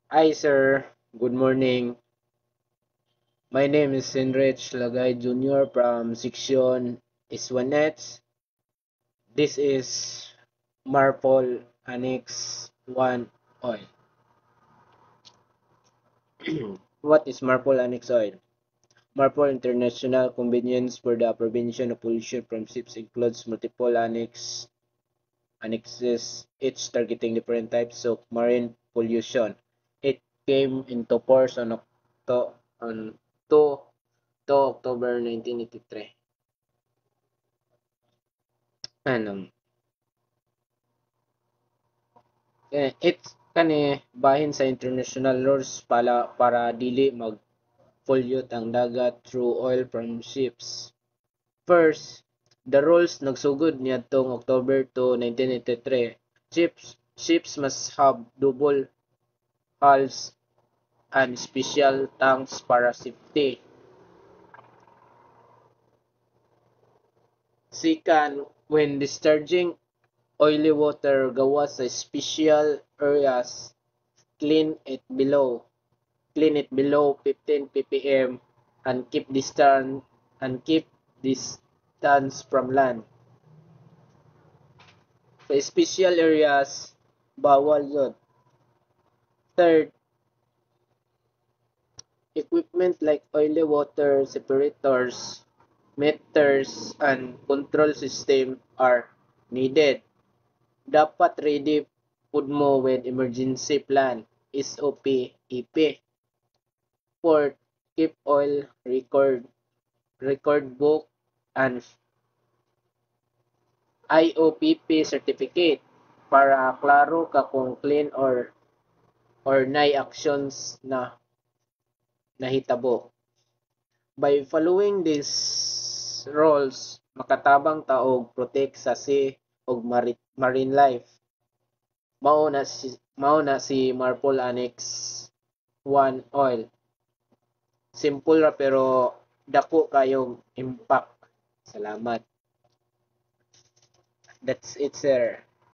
Hi, sir. Good morning. My name is Sinrich Lagay Jr. from Section Iswanets. This is Marpol Annex 1 Oil. What is Marpol Annex Oil? Marpol International Convenience for the Prevention of Pollution from Ships includes multiple annexes, each targeting different types of marine pollution. It came into force on 2 October 1983. Ano, it's kani bahin sa international laws para dili mag-pollute ang dagat through oil from ships. First, the rules nagsugod niadtong October 2, 1983. Ships must have double hulls and special tanks para safety. Second, when discharging oily water gawas sa special areas, clean it below clean it below 15 ppm and keep distance from land. Sa special areas, bawal yun. Third, equipment like oily water separators, meters, and control system are needed. Dapat ready pud mo with emergency plan, SOP, EP. Fourth, keep oil record book and IOPP certificate para klaro ka kung clean or nay actions na nahitabo. By following these rules, makatabang ta og protect sa sea ug marine life. Mao na si Marpol Annex 1 Oil. Simple ra pero dako kayong impact. Salamat. That's it, sir.